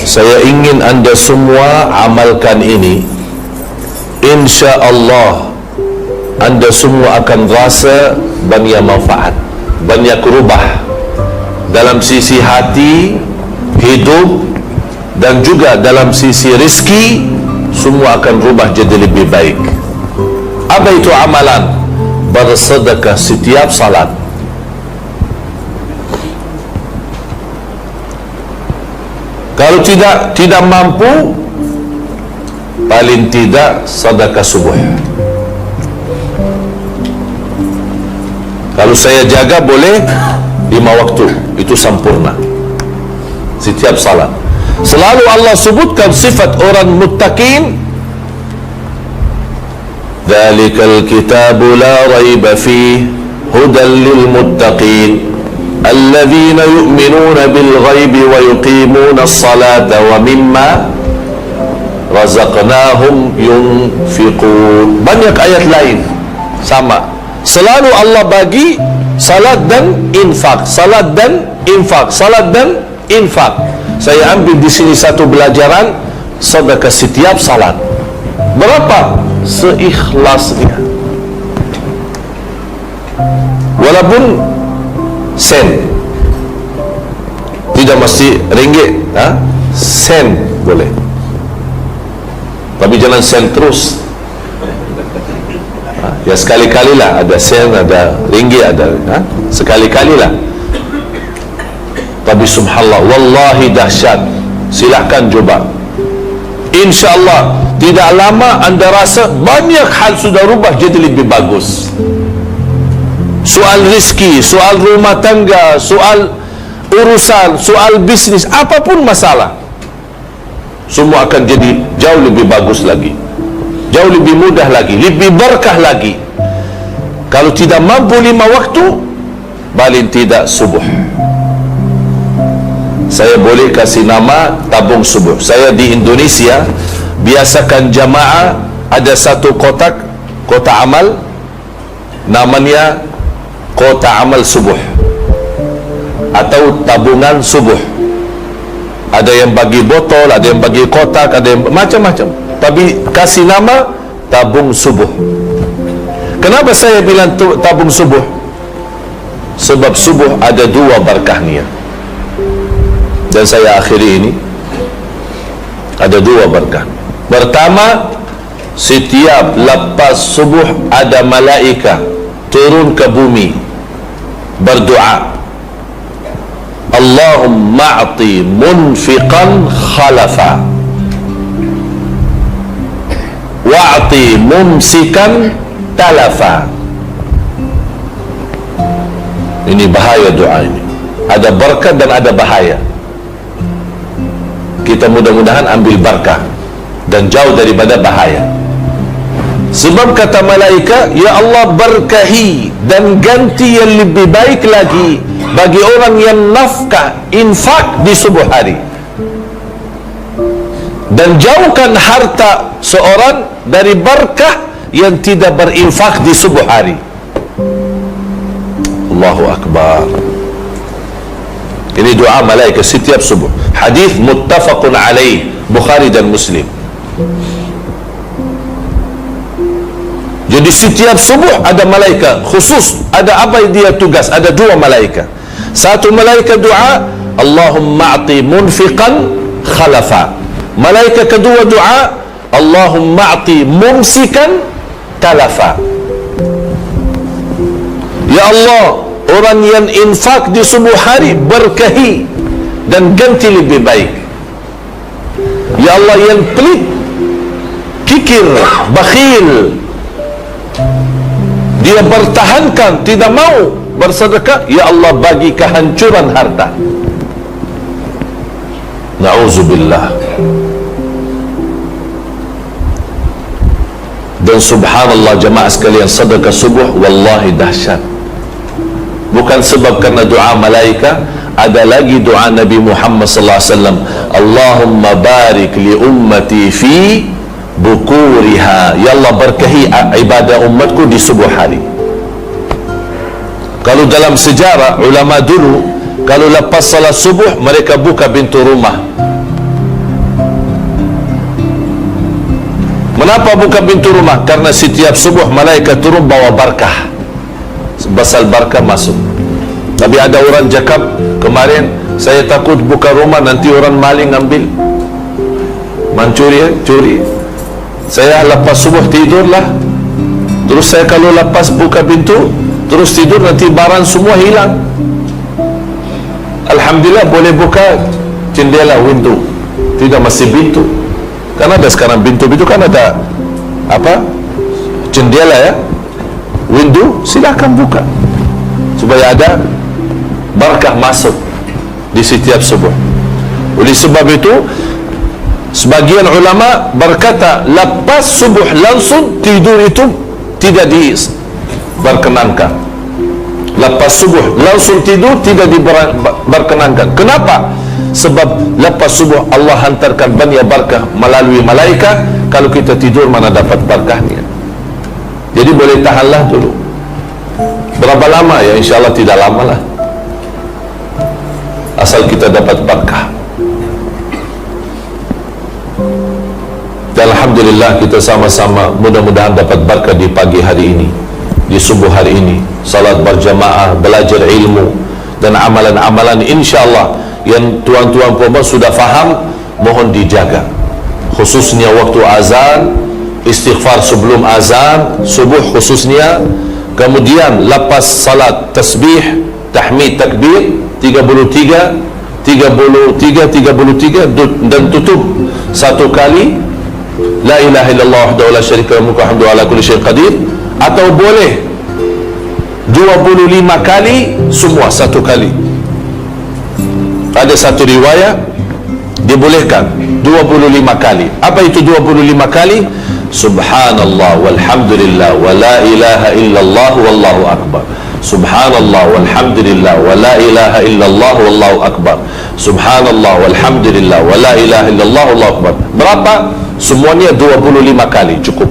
saya ingin anda semua amalkan ini. Insya Allah anda semua akan rasa banyak manfaat, banyak rubah dalam sisi hati, hidup, dan juga dalam sisi rezeki. Semua akan rubah jadi lebih baik. Apa itu amalan? Bersedekah setiap salat. Kalau tidak mampu, paling tidak sedekah subuh. Kalau saya jaga boleh 5 waktu, itu sempurna setiap salat. Selalu Allah sebutkan sifat orang muttaqin. Dzalikal kitabu la raiba fihi hudan lil muttaqin alladzina yu'minuna bil ghaibi wa yuqimuna as-salata wa mimma razaqnahum yunfiqun. Banyak ayat lain sama. Selalu Allah bagi salat dan infak, salat dan infak, salat dan infak. Saya ambil di sini satu pelajaran, sedekah setiap salat. Berapa? Seikhlasnya. Walaupun sen, tidak mesti ringgit, sen boleh. Tapi jangan sen terus. Ya sekali-kalilah, ada sen, ada ringgit, ada sekali-kalilah. Tapi subhanallah, wallahi dahsyat. Silahkan coba. InsyaAllah tidak lama anda rasa banyak hal sudah rubah jadi lebih bagus. Soal rezeki, soal rumah tangga, soal urusan, soal bisnis, apapun masalah, semua akan jadi jauh lebih bagus lagi, jauh lebih mudah lagi, lebih berkah lagi. Kalau tidak mampu 5 waktu, paling tidak subuh. Saya boleh kasih nama tabung subuh. Saya di Indonesia biasakan jamaah ada satu kotak amal, namanya kotak amal subuh atau tabungan subuh. Ada yang bagi botol, ada yang bagi kotak, ada yang macam-macam, tapi kasih nama tabung subuh. Kenapa saya bilang tabung subuh? Sebab subuh ada 2 berkahnya. Dan saya akhiri ini, Ada dua berkah. Pertama, setiap lepas subuh ada malaika turun ke bumi berdoa, Allahumma a'ti munfiqan khalafa wa'ti mumsikan talafa. Ini bahaya doa ini. Ada berkah dan ada bahaya. Kita mudah-mudahan ambil berkah dan jauh daripada bahaya. Sebab kata malaikat, ya Allah berkahi dan ganti yang lebih baik lagi bagi orang yang nafkah infak di subuh hari, dan jauhkan harta seorang dari berkah yang tidak berinfak di subuh hari. Allahu Akbar. Ini doa malaikat setiap subuh. Hadis muttafaqun alaih, Bukhari dan Muslim. Jadi setiap subuh ada malaikat khusus. Ada apa dia tugas? Ada dua malaikat. Satu malaikat doa, Allahumma a'ti munfiqan khalafa. Malaikat kedua doa, Allahumma a'ti mumsikan talafa. Ya Allah, orang yang infak di subuh hari berkahi dan ganti lebih baik. Ya Allah, yang pelit, kikir, bakhil, dia bertahankan, tidak mau bersedekah, ya Allah bagi kehancuran harta. Na'udzubillah. Dan subhanallah jemaah sekalian, sedekah subuh wallahi dahsyat. Bukan sebab karena doa malaika, ada lagi doa Nabi Muhammad sallallahu alaihi wasallam, Allahumma barik li ummati fi bukuriha. Ya Allah berkahi ibadah umatku di subuh hari. Kalau dalam sejarah ulama dulu, kalau lepas salat subuh mereka buka pintu rumah. Kenapa buka pintu rumah? Karena setiap subuh malaikat turun bawa barakah, basal barakah masuk. Tapi ada orang cakap kemarin, saya takut buka rumah nanti orang maling ambil, mencuri, curi. Saya lepas subuh tidurlah, terus saya kalau lepas buka pintu terus tidur, nanti barang semua hilang. Alhamdulillah boleh buka jendela, window, tidak masih pintu. Karena ada sekarang pintu-pintu kan ada apa, jendela ya, window, silakan buka supaya ada barakah masuk di setiap subuh. Oleh sebab itu sebagian ulama berkata lepas subuh langsung tidur itu tidak diperkenankan. Lepas subuh langsung tidur tidak diperkenankan. Kenapa? Sebab lepas subuh Allah hantarkan banyak barakah melalui malaikat. Kalau kita tidur mana dapat barakahnya. Jadi boleh tahanlah dulu. Berapa lama ya? InsyaAllah tidak lama lah, asal kita dapat barakah. Dan alhamdulillah kita sama-sama mudah-mudahan dapat barakah di pagi hari ini, di subuh hari ini. Salat berjamaah, belajar ilmu dan amalan-amalan insyaAllah yang tuan-tuan puan sudah faham, mohon dijaga. Khususnya waktu azan, istighfar sebelum azan subuh khususnya. Kemudian lepas salat tasbih, tahmid, takbir 33 dan tutup satu kali la ilaha illallah wahdahu la syarika lahu mulku wa hamdu ala kulli syai'in qadir, atau boleh 25 kali semua satu kali. Ada satu riwayat dibolehkan 25 kali. Apa itu 25 kali? Subhanallah walhamdulillah wa la ilaha illallah wallahu akbar. Subhanallah walhamdulillah wa la ilaha illallah wallahu akbar. Subhanallah walhamdulillah wa la ilaha illallah wallahu akbar. Berapa? Semuanya 25 kali cukup.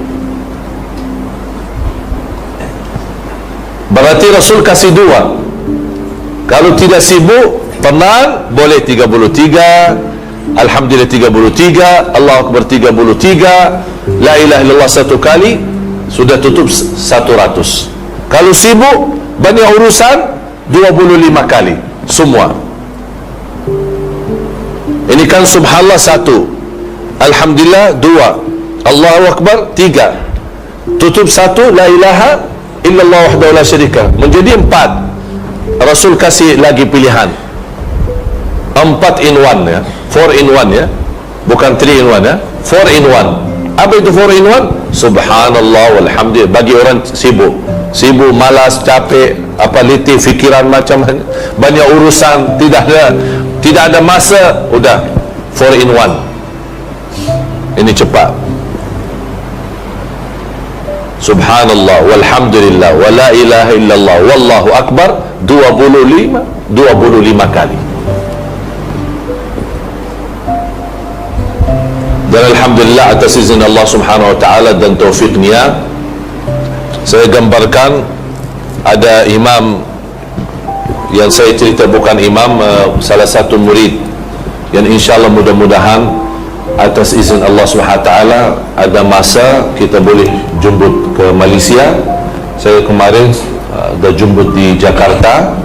Berarti Rasul kasih dua. Kalau tidak sibuk, tenang, boleh 33, Alhamdulillah 33, Allah Akbar 33, La ilaha illallah satu kali, sudah tutup 100. Kalau sibuk, banyak urusan, 25 kali semua. Ini kan subhanallah 1, Alhamdulillah 2, Allahu Akbar 3, tutup 1, la ilaha illallah wahdahu la syarika, menjadi 4. Rasul kasih lagi pilihan 4 in 1 ya, 4 in 1 ya, bukan 3 in 1 ya, 4 in 1. Apa itu 4 in 1? Subhanallah walhamdulillah. Bagi orang sibuk, malas, capek, apa letih, fikiran macam banyak urusan, tidak ada masa, udah 4 in 1. Ini cepat. Subhanallah walhamdulillah wa la ilaha illallah wallahu akbar 25 kali. Dan alhamdulillah atas izin Allah Subhanahu wa taala dan taufiknya, saya gambarkan ada imam yang saya cerita, bukan imam, salah satu murid yang insyaallah mudah-mudahan atas izin Allah Subhanahu wa taala ada masa kita boleh jumbut ke Malaysia. Saya kemarin dah jumbut di Jakarta,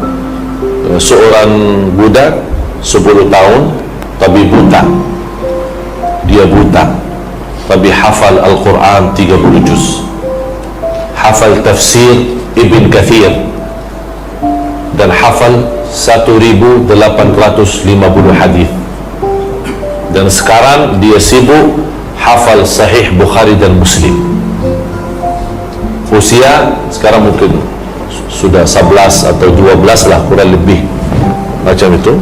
seorang budak 10 tahun tapi buta. Dia buta tapi hafal Al-Quran 30 juz, hafal tafsir Ibn Kathir, dan hafal 1850 hadis. Dan sekarang dia sibuk hafal Sahih Bukhari dan Muslim. Usia sekarang mungkin sudah 11 atau 12 lah, kurang lebih macam itu.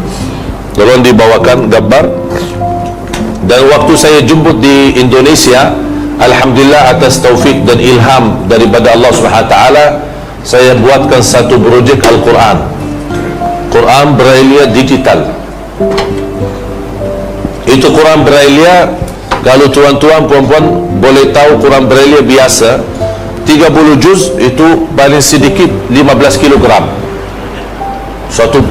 Lalu dibawakan gambar. Dan waktu saya jemput di Indonesia, alhamdulillah atas taufik dan ilham daripada Allah Subhanahu wa taala, saya buatkan satu projek Al-Quran, Quran Braille digital. Itu Quran Braille, kalau tuan-tuan puan-puan boleh tahu, Quran Braille biasa 30 juz itu paling sedikit 15 kilogram. Satu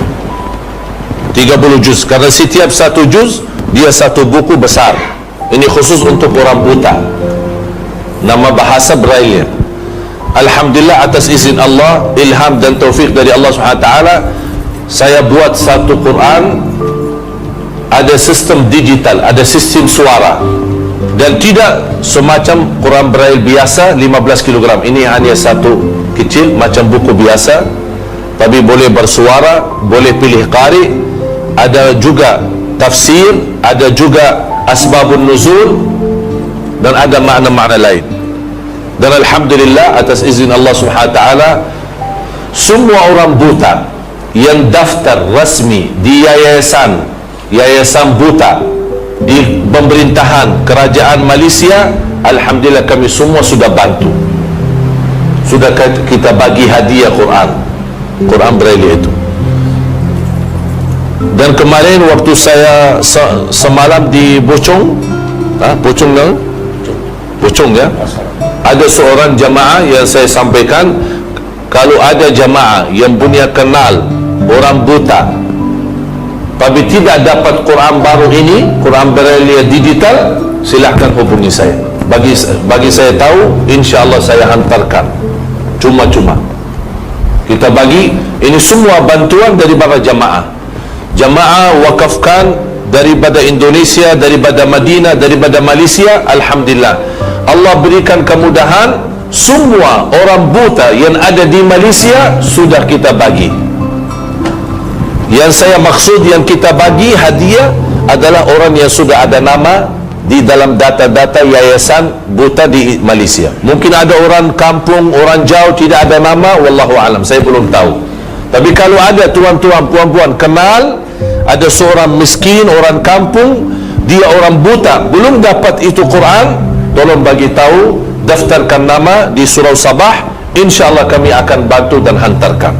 30 juz, karena setiap satu juz dia satu buku besar. Ini khusus untuk orang buta, nama bahasa Braille. Alhamdulillah atas izin Allah, ilham dan taufik dari Allah Subhanahu wa taala, saya buat satu Quran, ada sistem digital, ada sistem suara, dan tidak semacam Quran Braille biasa 15 kg. Ini hanya satu kecil macam buku biasa, tapi boleh bersuara, boleh pilih qari, ada juga tafsir, ada juga asbabun nuzul, dan ada makna-makna lain. Dan alhamdulillah atas izin Allah Subhanahu wa taala, semua orang buta yang daftar rasmi di yayasan buta di pemerintahan kerajaan Malaysia, alhamdulillah kami semua sudah bantu, sudah kita bagi hadiah Quran Braille itu. Dan kemarin waktu saya semalam di Bocong ya, ada seorang jamaah yang saya sampaikan, kalau ada jamaah yang punya kenal orang buta tapi tidak dapat Quran baru ini, Quran Braille digital, silakan hubungi saya. Bagi saya tahu, insya-Allah saya hantarkan cuma-cuma. Kita bagi ini semua bantuan daripada jamaah wakafkan daripada Indonesia, daripada Madinah, daripada Malaysia. Alhamdulillah Allah berikan kemudahan, semua orang buta yang ada di Malaysia sudah kita bagi. Yang saya maksud yang kita bagi hadiah adalah orang yang sudah ada nama di dalam data-data yayasan buta di Malaysia. Mungkin ada orang kampung, orang jauh tidak ada nama, wallahu alam, saya belum tahu. Tapi kalau ada tuan-tuan, puan-puan kenal, ada seorang miskin, orang kampung, dia orang buta, belum dapat itu Quran, tolong bagi tahu, daftarkan nama di Surau Sabah, insya Allah kami akan bantu dan hantarkan.